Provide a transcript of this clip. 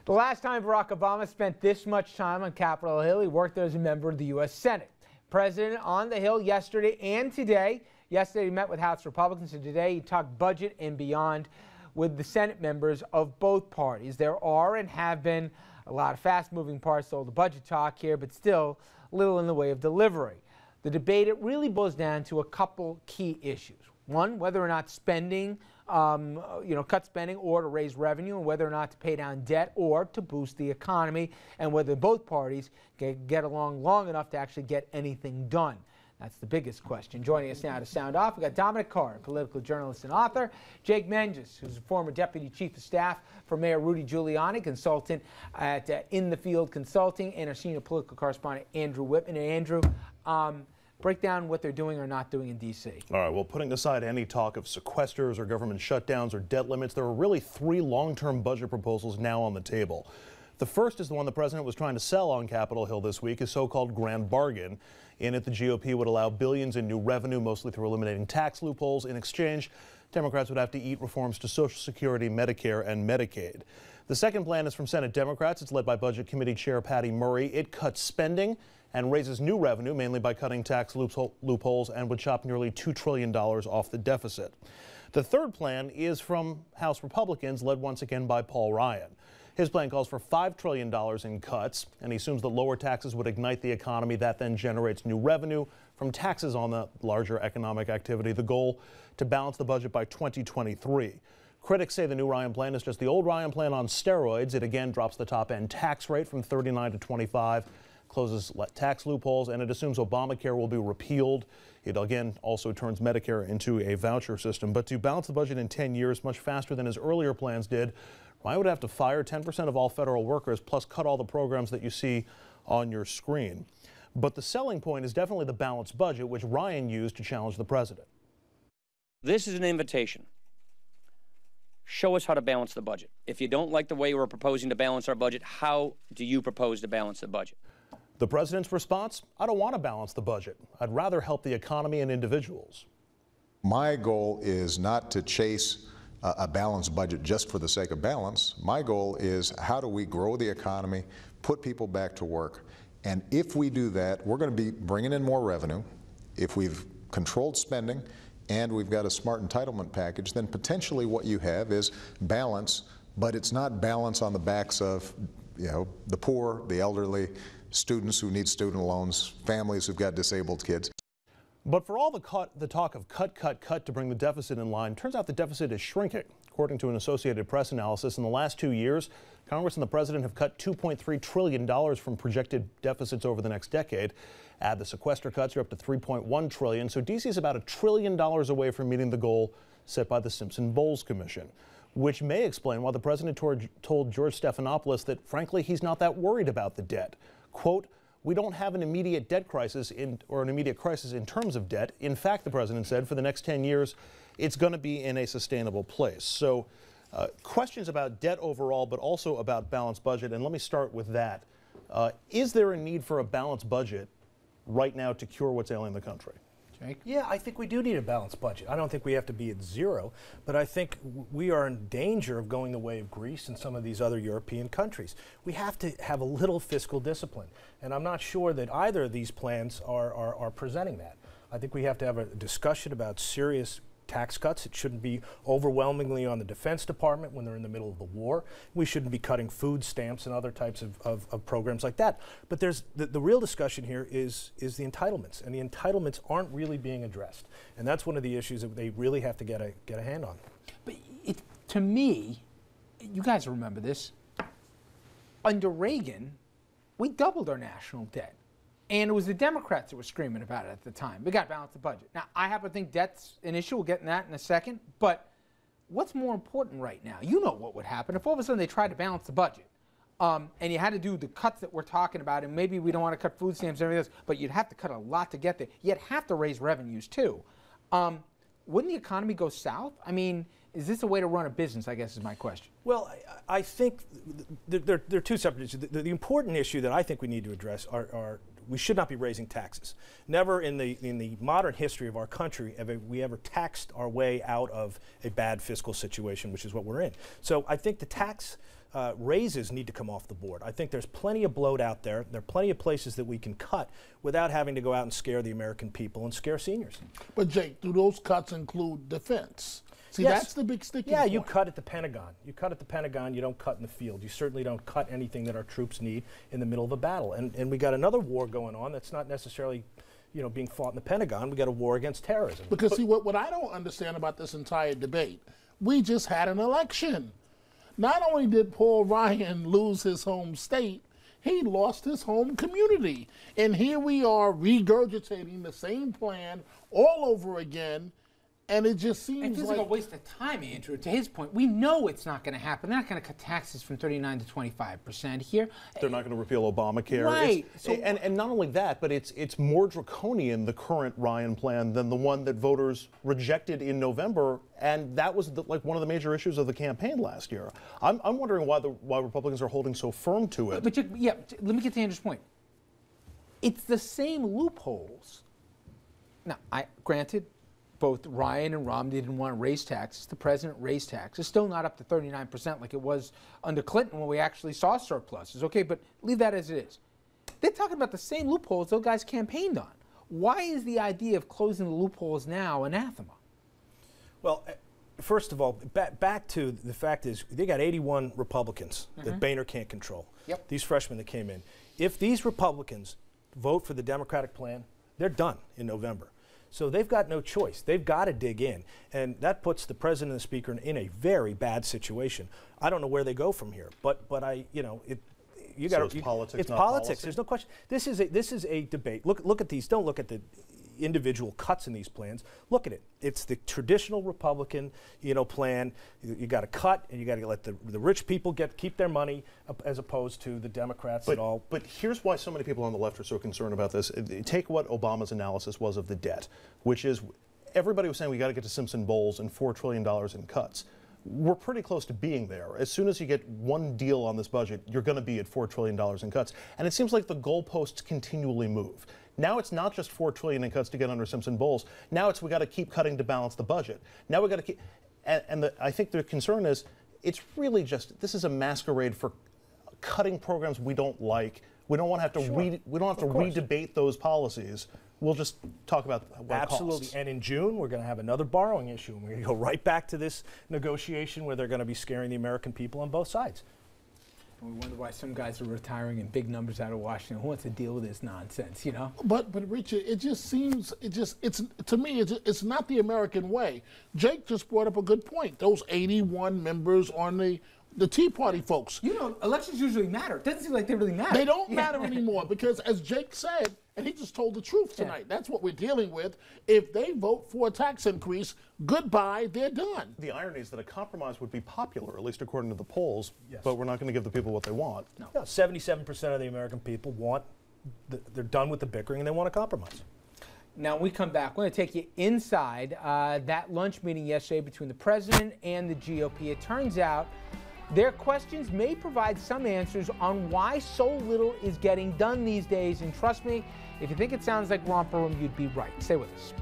The last time Barack Obama spent this much time on Capitol Hill, he worked there as a member of the U.S. Senate. President on the Hill yesterday and today. Yesterday he met with House Republicans, and today he talked budget and beyond with the Senate members of both parties. There are and have been a lot of fast-moving parts to all the budget talk here, but still little in the way of delivery. The debate, it really boils down to a couple key issues. One, whether or not spending, cut spending or to raise revenue, and whether or not to pay down debt or to boost the economy, and whether both parties get along long enough to actually get anything done. That's the biggest question. Joining us now to sound off, we've got Dominic Carr, political journalist and author, Jake Menges, who's a former deputy chief of staff for Mayor Rudy Giuliani, consultant at In the Field Consulting, and our senior political correspondent, Andrew Whitman. And Andrew, break down what they're doing or not doing in D.C. All right, well, putting aside any talk of sequesters or government shutdowns or debt limits, there are really three long-term budget proposals now on the table. The first is the one the president was trying to sell on Capitol Hill this week, his so-called grand bargain. In it, the GOP would allow billions in new revenue, mostly through eliminating tax loopholes. In exchange, Democrats would have to eat reforms to Social Security, Medicare, and Medicaid. The second plan is from Senate Democrats. It's led by Budget Committee Chair Patty Murray. It cuts spending and raises new revenue, mainly by cutting tax loopholes, and would chop nearly $2 trillion off the deficit. The third plan is from House Republicans, led once again by Paul Ryan. His plan calls for $5 trillion in cuts, and he assumes that lower taxes would ignite the economy. That then generates new revenue from taxes on the larger economic activity. The goal, to balance the budget by 2023. Critics say the new Ryan plan is just the old Ryan plan on steroids. It again drops the top-end tax rate from 39 to 25, closes tax loopholes, and it assumes Obamacare will be repealed. It again also turns Medicare into a voucher system. But to balance the budget in 10 years, much faster than his earlier plans did, Ryan would have to fire 10% of all federal workers, plus cut all the programs that you see on your screen. But the selling point is definitely the balanced budget, which Ryan used to challenge the president. This is an invitation. Show us how to balance the budget. If you don't like the way we're proposing to balance our budget, how do you propose to balance the budget? The president's response: I don't want to balance the budget. I'd rather help the economy and individuals. My goal is not to chase a balanced budget just for the sake of balance. My goal is, how do we grow the economy, put people back to work? And if we do that, we're going to be bringing in more revenue. If we've controlled spending and we've got a smart entitlement package, then potentially what you have is balance, but it's not balance on the backs of, the poor, the elderly, students who need student loans, families who've got disabled kids. But for all the talk of cut to bring the deficit in line, turns out the deficit is shrinking. According to an Associated Press analysis, in the last 2 years, Congress and the president have cut $2.3 trillion from projected deficits over the next decade. Add the sequester cuts, you're up to $3.1 trillion. So D.C. is about $1 trillion away from meeting the goal set by the Simpson-Bowles Commission, which may explain why the president told George Stephanopoulos that, frankly, he's not that worried about the debt. Quote, "We don't have an immediate debt crisis or an immediate crisis in terms of debt. In fact," the president said, for the next 10 years, it's going to be in a sustainable place. So questions about debt overall, but also about balanced budget. And let me start with that. Is there a need for a balanced budget right now to cure what's ailing the country? Jake? Yeah, I think we do need a balanced budget. I don't think we have to be at zero, but I think we are in danger of going the way of Greece and some of these other European countries. We have to have a little fiscal discipline, and I'm not sure that either of these plans are presenting that. I think we have to have a discussion about serious tax cuts. It shouldn't be overwhelmingly on the Defense Department when they're in the middle of the war. We shouldn't be cutting food stamps and other types of programs like that. But there's the real discussion here is the entitlements, and the entitlements aren't really being addressed. And that's one of the issues that they really have to get a hand on. But to me, you guys remember this, under Reagan, we doubled our national debt. And it was the Democrats that were screaming about it at the time. We got to balance the budget. Now, I happen to think debt's an issue. We'll get in that in a second. But what's more important right now? You know what would happen if all of a sudden they tried to balance the budget, and you had to do the cuts that we're talking about, and maybe we don't want to cut food stamps and everything else, but you'd have to cut a lot to get there. You'd have to raise revenues, too. Wouldn't the economy go south? I mean, is this a way to run a business, I guess, is my question. Well, I think there are two separate issues. The important issue that I think we need to address are we should not be raising taxes. Never in the modern history of our country have we ever taxed our way out of a bad fiscal situation, which is what we're in. So I think the tax raises need to come off the board. I think there's plenty of bloat out there. There are plenty of places that we can cut without having to go out and scare the American people and scare seniors. But Jake, do those cuts include defense? See, Yes. that's the big sticking Yeah, point. you cut at the Pentagon. You cut at the Pentagon, you don't cut in the field. You certainly don't cut anything that our troops need in the middle of a battle. And we got another war going on that's not necessarily, being fought in the Pentagon. We got a war against terrorism. Because see, what I don't understand about this entire debate, we just had an election. Not only did Paul Ryan lose his home state, he lost his home community. And here we are regurgitating the same plan all over again. And it just It seems feels like a waste of time, Andrew. To his point, we know it's not going to happen. They're not going to cut taxes from 39 to 25% here. They're not going to repeal Obamacare. Right. And not only that, but it's more draconian, the current Ryan plan, than the one that voters rejected in November. And that was like one of the major issues of the campaign last year. I'm wondering why Republicans are holding so firm to it. But let me get to Andrew's point. It's the same loopholes. Now, granted, both Ryan and Romney didn't want to raise taxes. The president raised taxes. Still not up to 39% like it was under Clinton when we actually saw surpluses. Okay, but leave that as it is. They're talking about the same loopholes those guys campaigned on. Why is the idea of closing the loopholes now anathema? Well, first of all, back to the fact is they got 81 Republicans that Boehner can't control. Yep. These freshmen that came in. If these Republicans vote for the Democratic plan, they're done in November. So they've got no choice. They've got to dig in. And that puts the president and the speaker in a very bad situation. I don't know where they go from here. But you got it's politics, it's not politics. policy? There's no question. This is a debate. Look at these. Don't look at the individual cuts in these plans. Look at it. It's the traditional Republican, plan. You got to cut, and you got to let the rich people keep their money, as opposed to the Democrats and all. But here's why so many people on the left are so concerned about this. Take what Obama's analysis was of the debt, which is everybody was saying we got to get to Simpson-Bowles and $4 trillion in cuts. We're pretty close to being there. As soon as you get one deal on this budget, you're going to be at $4 trillion in cuts. And it seems like the goalposts continually move. Now it's not just $4 trillion in cuts to get under Simpson-Bowles. Now it's we got to keep cutting to balance the budget. Now we got to keep, I think the concern is it's really just this is a masquerade for cutting programs we don't like. We don't want to have to we don't have to redebate those policies. We'll just talk about what Absolutely. it costs. And in June, we're going to have another borrowing issue. And we're going to go right back to this negotiation where they're going to be scaring the American people on both sides. And we wonder why some guys are retiring in big numbers out of Washington. Who wants to deal with this nonsense, But Richard, it just seems it's to me it's not the American way. Jake just brought up a good point. Those 81 members on the Tea Party folks. Elections usually matter. It doesn't seem like they really matter. They don't matter anymore because, as Jake said, and he just told the truth tonight, that's what we're dealing with. If they vote for a tax increase, goodbye, they're done. The irony is that a compromise would be popular, at least according to the polls, but we're not going to give the people what they want. No, 77% of the American people they're done with the bickering and they want a compromise. Now, when we come back, we're going to take you inside that lunch meeting yesterday between the president and the GOP. It turns out their questions may provide some answers on why so little is getting done these days. And trust me, if you think it sounds like romper room, you'd be right. Stay with us.